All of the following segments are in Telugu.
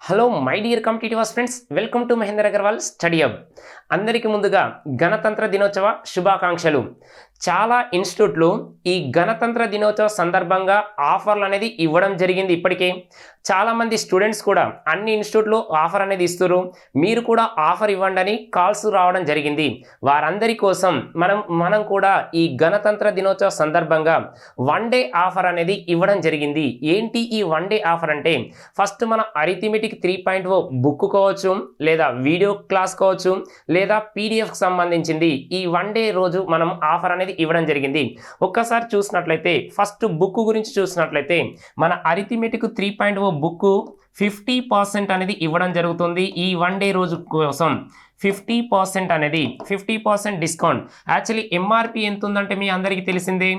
Hello my dear competitive friends, welcome to Mahender Agarwal study hub. అందరికీ ముందుగా గణతంత్ర దినోత్సవ శుభాకాంక్షలు. చాలా ఇన్స్టిట్యూట్లు ఈ గణతంత్ర దినోత్సవ సందర్భంగా ఆఫర్లు అనేది ఇవ్వడం జరిగింది. ఇప్పటికే చాలామంది స్టూడెంట్స్ కూడా అన్ని ఇన్స్టిట్యూట్లు ఆఫర్ అనేది ఇస్తారు. మీరు కూడా ఆఫర్ ఇవ్వండి అని కాల్స్ రావడం జరిగింది. వారందరి కోసం మనం కూడా ఈ గణతంత్ర దినోత్సవ సందర్భంగా వన్ డే ఆఫర్ అనేది ఇవ్వడం జరిగింది. ఏంటి ఈ వన్ డే ఆఫర్ అంటే, ఫస్ట్ మన అరిథమెటిక్ 3.0 బుక్ కావచ్చు, లేదా వీడియో క్లాస్ కావచ్చు, లేదా పీడిఎఫ్కి సంబంధించింది ఈ వన్ డే రోజు మనం ఆఫర్ అనేది ఇవ్వడం జరిగింది. ఒక్కసారి చూసినట్లయితే ఫస్ట్ బుక్ గురించి చూసినట్లయితే మన అరిథమెటిక్ 3.0 బుక్ 50% అనేది ఇవ్వడం జరుగుతుంది. ఈ వన్ డే రోజు కోసం 50% అనేది 50% డిస్కౌంట్. యాక్చువల్లీ ఎంఆర్పి ఎంత ఉందంటే మీ అందరికీ తెలిసిందే,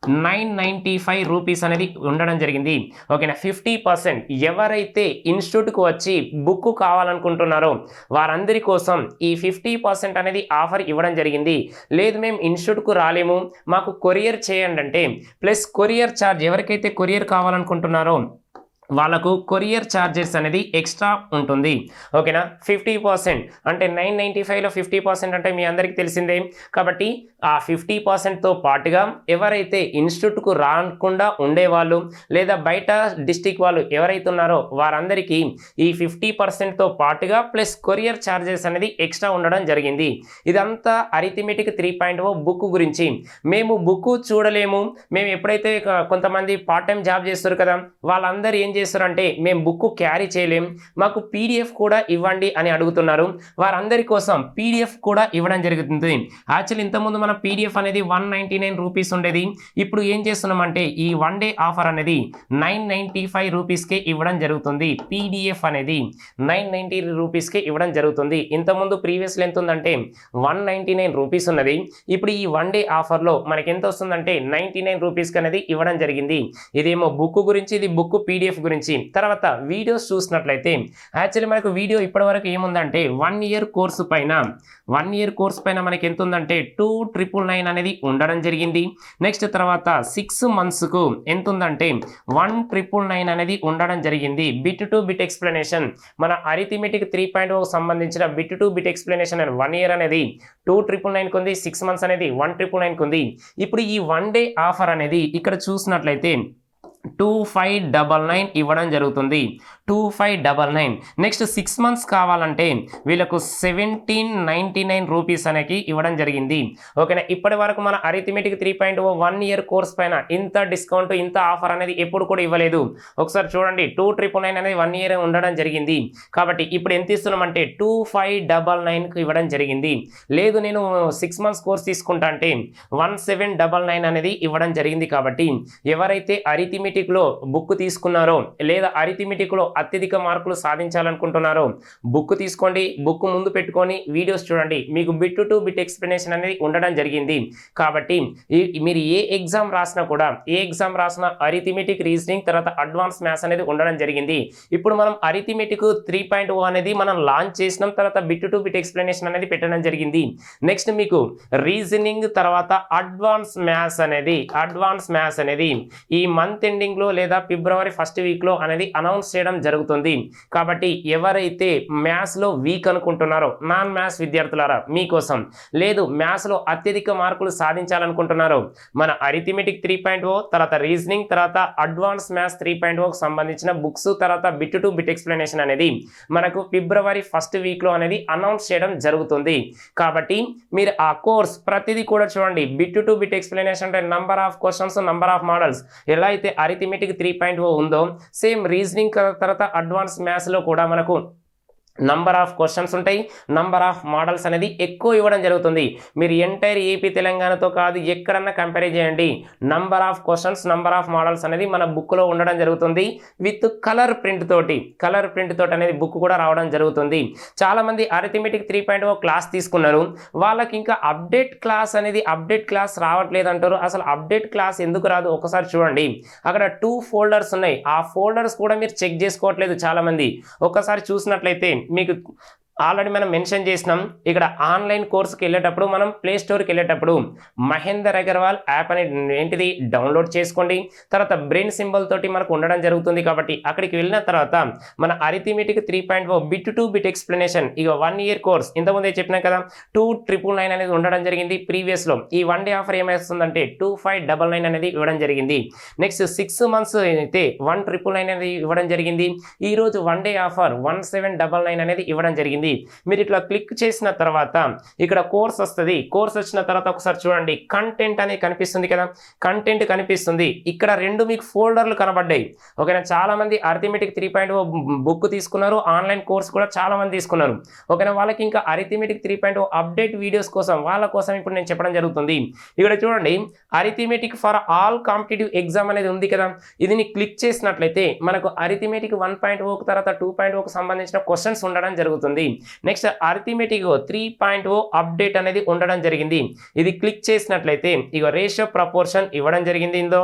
995 రూపీస్ అనేది ఉండడం జరిగింది. ఓకేనా, 50% ఎవరైతే ఇన్స్టిట్యూట్కి వచ్చి బుక్ కావాలనుకుంటున్నారో వారందరి కోసం ఈ 50% అనేది ఆఫర్ ఇవ్వడం జరిగింది. లేదు మేము ఇన్స్టిట్యూట్కు రాలేము, మాకు కొరియర్ చేయండి అంటే, ప్లస్ కొరియర్ ఛార్జ్ ఎవరికైతే కొరియర్ కావాలనుకుంటున్నారో వాళ్ళకు కొరియర్ ఛార్జెస్ అనేది ఎక్స్ట్రా ఉంటుంది. ఓకేనా, 50% అంటే 995లో 50% అంటే మీ అందరికీ తెలిసిందే. కాబట్టి ఆ 50%తో పాటుగా ఎవరైతే ఇన్స్టిట్యూట్కు రాకుండా ఉండేవాళ్ళు లేదా బయట డిస్టిక్ వాళ్ళు ఎవరైతే ఉన్నారో వారందరికీ ఈ 50%తో పాటుగా ప్లస్ కొరియర్ ఛార్జెస్ అనేది ఎక్స్ట్రా ఉండడం జరిగింది. ఇదంతా అరిథమెటిక్ 3.0 బుక్ గురించి. మేము బుక్ చూడలేము, మేము ఎప్పుడైతే కొంతమంది పార్ట్ టైం జాబ్ చేస్తారు కదా, వాళ్ళందరూ ఏం చేస్తారంటే మేము బుక్ క్యారీ చేయలేం, మాకు పీడిఎఫ్ కూడా ఇవ్వండి అని అడుగుతున్నారు. వారందరి కోసం పీడిఎఫ్ కూడా ఇవ్వడం జరుగుతుంది. యాక్చువల్లీ ఇంతకుముందు మన పీడిఎఫ్ అనేది 199 రూపీస్ ఉండేది. ఇప్పుడు ఏం చేస్తున్నామంటే ఈ వన్ డే ఆఫర్ అనేది 995 రూపీస్కే ఇవ్వడం జరుగుతుంది. పీడిఎఫ్ అనేది 990 రూపీస్కే ఇవ్వడం జరుగుతుంది. ఇంతకుముందు ప్రీవియస్లో ఎంత ఉందంటే 199 రూపీస్ ఉన్నది. ఇప్పుడు ఈ వన్ డే ఆఫర్లో మనకి ఎంత వస్తుందంటే 99 రూపీస్కి అనేది ఇవ్వడం జరిగింది. ఇదేమో బుక్ గురించి, ఇది బుక్ పీడిఎఫ్ గురించి. తర్వాత వీడియోస్ చూసినట్లయితే యాక్చువల్లీ మనకు వీడియో ఇప్పటివరకు ఏముందంటే 1 ఇయర్ కోర్సు పైన మనకి ఎంత ఉందంటే 2999 అనేది ఉండడం జరిగింది. నెక్స్ట్ తర్వాత 6 మంత్స్కు ఎంత ఉందంటే 1999 అనేది ఉండడం జరిగింది. బిట్ టు బిట్ ఎక్స్ప్లెనేషన్ మన అరిథమెటిక్ 3.0 సంబంధించిన bit to bit explanation 1 year అనేది 2999 ఉంది, 6 మంత్స్ అనేది 1999 ఉంది. ఇప్పుడు ఈ వన్ డే ఆఫర్ అనేది ఇక్కడ చూసినట్లయితే 2599 ఇవ్వడం జరుగుతుంది. 2599. నెక్స్ట్ 6 మంత్స్ కావాలంటే వీళ్ళకు 1799 రూపీస్ అనేది ఇవ్వడం జరిగింది. ఓకేనా, ఇప్పటి వరకు మన అరిథమెటిక్ 3.0 1 ఇయర్ కోర్స్ పైన ఇంత డిస్కౌంట్, ఇంత ఆఫర్ అనేది ఎప్పుడు కూడా ఇవ్వలేదు. ఒకసారి చూడండి, 2999 అనేది 1 ఇయర్ ఉండడం జరిగింది. కాబట్టి ఇప్పుడు ఎంత ఇస్తున్నామంటే 2599కు ఇవ్వడం జరిగింది. లేదు నేను 6 మంత్స్ కోర్స్ తీసుకుంటా అంటే 1799 అనేది ఇవ్వడం జరిగింది. కాబట్టి ఎవరైతే అరిథమెటిక్ లో బుక్ తీసుకున్నారో లేదా అరిథమెటిక్ లో అత్యధిక మార్కులు సాధించాలనుకుంటున్నారో బుక్ తీసుకోండి, బుక్ ముందు పెట్టుకొని వీడియోస్ చూడండి. మీకు బిట్ టు బిట్ ఎక్స్ప్లెనేషన్ అనేది ఉండడం జరిగింది. కాబట్టి మీరు ఏ ఎగ్జామ్ రాసినా అరిథమెటిక్, రీజనింగ్, తర్వాత అడ్వాన్స్ మ్యాథ్స్ అనేది ఉండడం జరిగింది. ఇప్పుడు మనం అరిథమెటిక్ 3.0 అనేది మనం లాంచ్ చేసినాం, తర్వాత బిట్ టు బిట్ ఎక్స్ప్లెనేషన్ అనేది పెట్టడం జరిగింది. నెక్స్ట్ మీకు రీజనింగ్ తర్వాత అడ్వాన్స్ మ్యాథ్స్ అనేది ఈ మంత్ ఎండింగ్ లో లేదా ఫిబ్రవరి ఫస్ట్ వీక్ లో అనేది అనౌన్స్ చేయడం జరుగుతుంది. కాబట్టి ఎవరైతే మ్యాథ్స్ లో వీక్ అనుకుంటున్నారో నాన్ మ్యాథ్స్ విద్యార్థులారా మీకోసం, లేదు మ్యాథ్స్ లో అత్యధిక మార్కులు సాధించాలనుకుంటున్నారో మన అరిథమెటిక్ 3.0 తర్వాత రీజనింగ్ తర్వాత అడ్వాన్స్ మ్యాథ్స్ 3.0కు సంబంధించిన బుక్స్ తర్వాత బిట్ టు బిట్ ఎక్స్ప్లెనేషన్ అనేది మనకు ఫిబ్రవరి ఫస్ట్ వీక్ లో అనేది అనౌన్స్ చేయడం జరుగుతుంది. కాబట్టి మీరు ఆ కోర్స్ ప్రతిదీ కూడా చూడండి. బిట్ టు బిట్ ఎక్స్ప్లెనేషన్ అంటే number of questions, number of models. ఎలా అయితే అరిథమెటిక్ 3.0 ఉందో సేమ్ రీజనింగ్ తర్వాత అడ్వాన్స్ మ్యాథ్స్ లో కూడా మనకు నంబర్ ఆఫ్ క్వశ్చన్స్ ఉంటాయి, నంబర్ ఆఫ్ మోడల్స్ అనేది ఎక్కువ ఇవ్వడం జరుగుతుంది. మీరు ఎంటైర్ ఏపీ తెలంగాణతో కాదు, ఎక్కడన్నా కంపేర్ చేయండి, number of questions, number of models అనేది మన బుక్లో ఉండడం జరుగుతుంది. విత్ కలర్ ప్రింట్ తోటి అనేది బుక్ కూడా రావడం జరుగుతుంది. చాలామంది అరిథమెటిక్ 3.0 క్లాస్ తీసుకున్నారు, వాళ్ళకి ఇంకా అప్డేట్ క్లాస్ రావట్లేదు అంటారు. అసలు అప్డేట్ క్లాస్ ఎందుకు రాదు ఒకసారి చూడండి. అక్కడ 2 ఫోల్డర్స్ ఉన్నాయి, ఆ ఫోల్డర్స్ కూడా మీరు చెక్ చేసుకోవట్లేదు చాలామంది. ఒకసారి చూసినట్లయితే మీకు ఆల్రెడీ మనం మెన్షన్ చేసినాం. ఇక్కడ ఆన్లైన్ కోర్సుకి వెళ్ళేటప్పుడు మనం ప్లే స్టోర్కి వెళ్ళేటప్పుడు మహేందర్ అగర్వాల్ యాప్ అనేది ఏంటిది డౌన్లోడ్ చేసుకోండి. తర్వాత బ్రెయిన్ సింబల్ తోటి మనకు ఉండడం జరుగుతుంది. కాబట్టి అక్కడికి వెళ్ళిన తర్వాత మన arithmetic 3.0 bit to bit explanation ఇక 1 year కోర్స్ ఇంతకుముందే చెప్పినాం కదా 2999 అనేది ఉండడం జరిగింది ప్రీవియస్లో. ఈ 1 day ఆఫర్ ఏమేస్తుందంటే 2599 అనేది ఇవ్వడం జరిగింది. నెక్స్ట్ 6 months అయితే 1999 అనేది ఇవ్వడం జరిగింది. ఈ రోజు 1 day ఆఫర్ 1799 అనేది ఇవ్వడం జరిగింది. మీరు ఇట్లా క్లిక్ చేసిన తర్వాత ఇక్కడ కోర్స్ వస్తుంది. కోర్స్ వచ్చిన తర్వాత ఒకసారి చూడండి, కంటెంట్ అనేది కనిపిస్తుంది కదా, కంటెంట్ కనిపిస్తుంది. ఇక్కడ 2 మీకు ఫోల్డర్లు కనబడ్డాయి. ఓకేనా, చాలా మంది అరిథమెటిక్ 3.0 బుక్ తీసుకున్నారు, ఆన్లైన్ కోర్స్ కూడా చాలా మంది తీసుకున్నారు. ఓకేనా, వాళ్ళకి ఇంకా అరిథమెటిక్ 3.0 అప్డేట్ వీడియోస్ కోసం వాళ్ళ కోసం ఇప్పుడు నేను చెప్పడం జరుగుతుంది. ఇక్కడ చూడండి, arithmetic for all competitive exam అనేది ఉంది కదా, ఇది క్లిక్ చేసినట్లయితే మనకు అరిథమెటిక్ 1.0 తర్వాత 2.0 సంబంధించిన క్వశ్చన్స్ ఉండడం జరుగుతుంది. నెక్స్ట్ అరిథమెటిక్ 3.0 అప్డేట్ అనేది ఉండడం జరిగింది. ఇది క్లిక్ చేసినట్లయితే ఇక రేషియో ప్రపోర్షన్ ఇవ్వడం జరిగింది ఇందులో.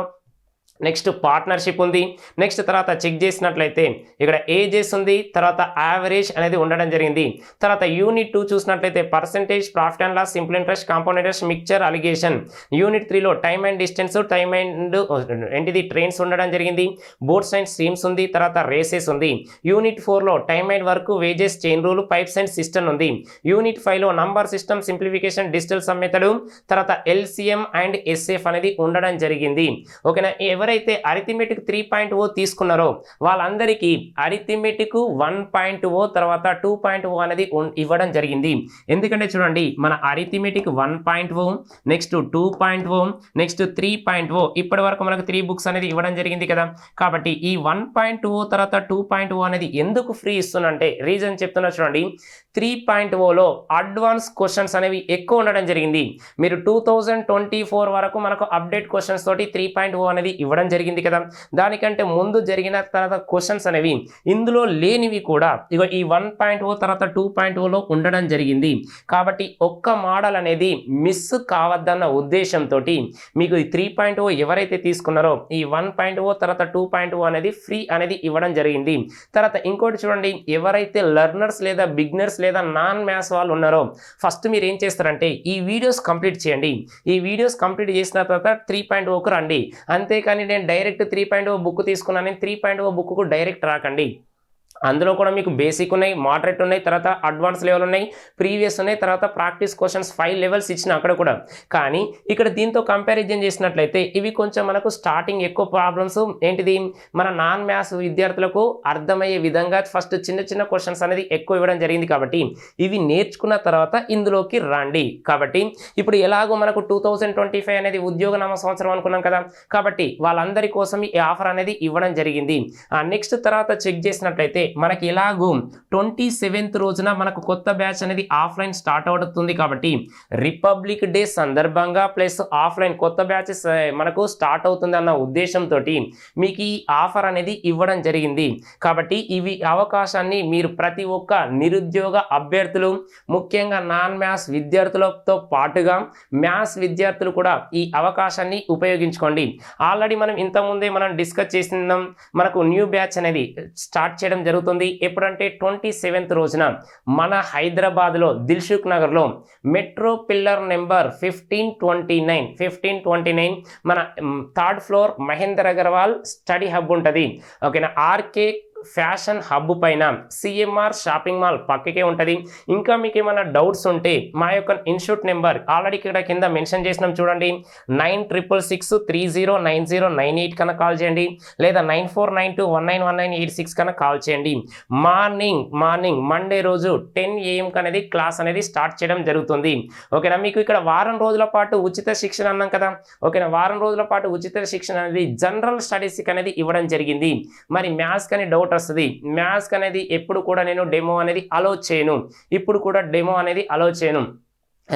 నెక్స్ట్ పార్ట్నర్షిప్ ఉంది. నెక్స్ట్ తర్వాత చెక్ చేసినట్లయితే ఇక్కడ ఏజెస్ ఉంది, తర్వాత యావరేజ్ అనేది ఉండడం జరిగింది. తర్వాత యూనిట్ 2 చూసినట్లయితే percentage, profit and loss, simple interest, compound interest, mixture, alligation. Unit 3లో time and distance, time and ఏంటిది ట్రైన్స్ ఉండడం జరిగింది. బోట్స్ అండ్ స్ట్రీమ్స్ ఉంది, తర్వాత రేసెస్ ఉంది. యూనిట్ 4లో time and work, wages, chain rule, pipes and system ఉంది. యూనిట్ 5లో number system, simplification, digital sum method, తర్వాత ఎల్సిఎం అండ్ ఎస్ఎఫ్ అనేది ఉండడం జరిగింది. ఓకేనా, ఎవరైతే అరిథమెటిక్ 3.0 తీసుకున్నారో వాళ్ళందరికీ అరిథమెటిక్ 1.0 తర్వాత 2.0 అనేది ఇవ్వడం జరిగింది. ఎందుకంటే చూడండి, మన అరిథమెటిక్ 1.0 నెక్స్ట్ 2.0 నెక్స్ట్ 3.0 ఇప్పటి వరకు మనకు 3 బుక్స్ అనేది ఇవ్వడం జరిగింది కదా. కాబట్టి ఈ 1.0 తర్వాత 2.0 అనేది ఎందుకు ఫ్రీ ఇస్తున్నంటే రీజన్ చెప్తున్నా చూడండి. 3.0లో అడ్వాన్స్ క్వశ్చన్స్ అనేవి ఎక్కువ ఉండడం జరిగింది. మీరు 2024 వరకు మనకు అప్డేట్ క్వశ్చన్స్ తోటి 3.0 అనేది ఇవ్వడం జరిగింది కదా. దానికంటే ముందు జరిగిన తర్వాత క్వశ్చన్స్ అనేవి ఇందులో లేనివి కూడా ఇక ఈ 1.0 తర్వాత 2.0లో ఉండడం జరిగింది. కాబట్టి ఒక్క మోడల్ అనేది మిస్ కావద్దన్న ఉద్దేశంతో మీకు ఈ 3.0 ఎవరైతే తీసుకున్నారో ఈ 1.0 తర్వాత 2.0 అనేది ఫ్రీ అనేది ఇవ్వడం జరిగింది. తర్వాత ఇంకోటి చూడండి, ఎవరైతే లెర్నర్స్ లేదా బిగినర్స్ లేదా నాన్ మ్యాథ్స్ వాళ్ళు ఉన్నారో ఫస్ట్ మీరు ఏం చేస్తారంటే ఈ వీడియోస్ కంప్లీట్ చేయండి. ఈ వీడియోస్ కంప్లీట్ చేసిన తర్వాత 3.0కు రండి. అంతేకాని నేను డైరెక్ట్ 3.0 బుక్ తీసుకున్నాను, 3.0 బుక్కు డైరెక్ట్ రాకండి. అందులో కూడా మీకు బేసిక్ ఉన్నాయి, మోడరేట్ ఉన్నాయి, తర్వాత అడ్వాన్స్ లెవెల్ ఉన్నాయి, ప్రీవియస్ ఉన్నాయి, తర్వాత ప్రాక్టీస్ క్వశ్చన్స్ 5 లెవెల్స్ ఇచ్చిన అక్కడ కూడా. కానీ ఇక్కడ దీంతో కంపారిజన్ చేసినట్లయితే ఇవి కొంచెం మనకు స్టార్టింగ్ ఎక్కువ ప్రాబ్లమ్స్ ఏంటిది మన నాన్ మ్యాథ్స్ విద్యార్థులకు అర్థమయ్యే విధంగా ఫస్ట్ చిన్న చిన్న క్వశ్చన్స్ అనేది ఎక్కువ ఇవ్వడం జరిగింది. కాబట్టి ఇవి నేర్చుకున్న తర్వాత ఇందులోకి రండి. కాబట్టి ఇప్పుడు ఎలాగో మనకు 2025 అనేది ఉద్యోగ నామ సంవత్సరం అనుకున్నాం కదా, కాబట్టి వాళ్ళందరి కోసం ఈ ఆఫర్ అనేది ఇవ్వడం జరిగింది. నెక్స్ట్ తర్వాత చెక్ చేసినట్లయితే మనకి ఎలాగో 27th రోజున మనకు కొత్త బ్యాచ్ అనేది ఆఫ్లైన్ స్టార్ట్ అవుతుంది. కాబట్టి రిపబ్లిక్ డే సందర్భంగా ప్లస్ ఆఫ్లైన్ కొత్త బ్యాచెస్ మనకు స్టార్ట్ అవుతుంది అన్న ఉద్దేశంతో మీకు ఈ ఆఫర్ అనేది ఇవ్వడం జరిగింది. కాబట్టి ఇవి అవకాశాన్ని మీరు ప్రతి ఒక్క నిరుద్యోగ అభ్యర్థులు, ముఖ్యంగా నాన్ మ్యాథ్స్ విద్యార్థులతో పాటుగా మ్యాథ్స్ విద్యార్థులు కూడా ఈ అవకాశాన్ని ఉపయోగించుకోండి. ఆల్రెడీ మనం ఇంతకుముందే మనం డిస్కస్ చేసినాం, మనకు న్యూ బ్యాచ్ అనేది స్టార్ట్ చేయడం జరుగుతుంది. ఎప్పుడంటే 27th రోజున మన హైదరాబాద్లో దిల్సుఖ్ నగర్లో మెట్రో పిల్లర్ నెంబర్ 1529 మన 3rd floor Mahender Agarwal study hub ఉంటుంది. ఓకేనా, ఆర్కే ఫ్యాషన్ హబ్ పైన సిఎంఆర్ షాపింగ్ మాల్ పక్కకే ఉంటుంది. ఇంకా మీకు ఏమైనా డౌట్స్ ఉంటే మా యొక్క ఇన్స్టిట్యూట్ నెంబర్ ఆల్రెడీ ఇక్కడ కింద మెన్షన్ చేసినాం చూడండి, 9666309098 కన్నా కాల్ చేయండి, లేదా 9492191986 కన్నా కాల్ చేయండి. మార్నింగ్ మండే రోజు 10 AM అనేది క్లాస్ అనేది స్టార్ట్ చేయడం జరుగుతుంది. ఓకేనా, మీకు ఇక్కడ వారం రోజుల పాటు ఉచిత శిక్షణ అన్నాం కదా. ఓకేనా, వారం రోజుల పాటు ఉచిత శిక్షణ అనేది జనరల్ స్టడీస్కి అనేది ఇవ్వడం జరిగింది. మరి మ్యాథ్స్ కానీ డౌట్ వస్తుంది, మ్యాథ్స్ అనేది ఎప్పుడు కూడా నేను డెమో అనేది అలో చేయను, ఇప్పుడు కూడా డెమో అనేది అలో చేయను.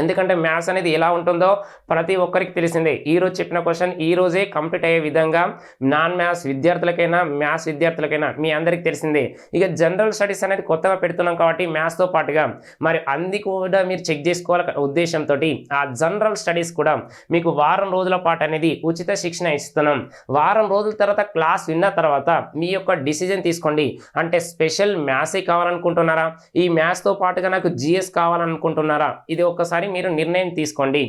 ఎందుకంటే మ్యాథ్స్ అనేది ఎలా ఉంటుందో ప్రతి ఒక్కరికి తెలిసిందే. ఈరోజు చెప్పిన క్వశ్చన్ ఈ రోజే కంప్లీట్ అయ్యే విధంగా నాన్ మ్యాథ్స్ విద్యార్థులకైనా మ్యాథ్స్ విద్యార్థులకైనా మీ అందరికీ తెలిసిందే. ఇక జనరల్ స్టడీస్ అనేది కొత్తగా పెడుతున్నాం కాబట్టి మ్యాథ్స్తో పాటుగా మరి అంది కూడా మీరు చెక్ చేసుకోవాల ఉద్దేశంతో ఆ జనరల్ స్టడీస్ కూడా మీకు వారం రోజుల పాటు అనేది ఉచిత శిక్షణ ఇస్తున్నాం. వారం రోజుల తర్వాత క్లాస్ విన్న తర్వాత మీ యొక్క డిసిజన్ తీసుకోండి. అంటే స్పెషల్ మ్యాథ్సే కావాలనుకుంటున్నారా, ఈ మ్యాథ్స్తో పాటుగా నాకు జిఎస్ కావాలనుకుంటున్నారా, ఇది ఒక్కసారి మీరు నిర్ణయం తీసుకోండి.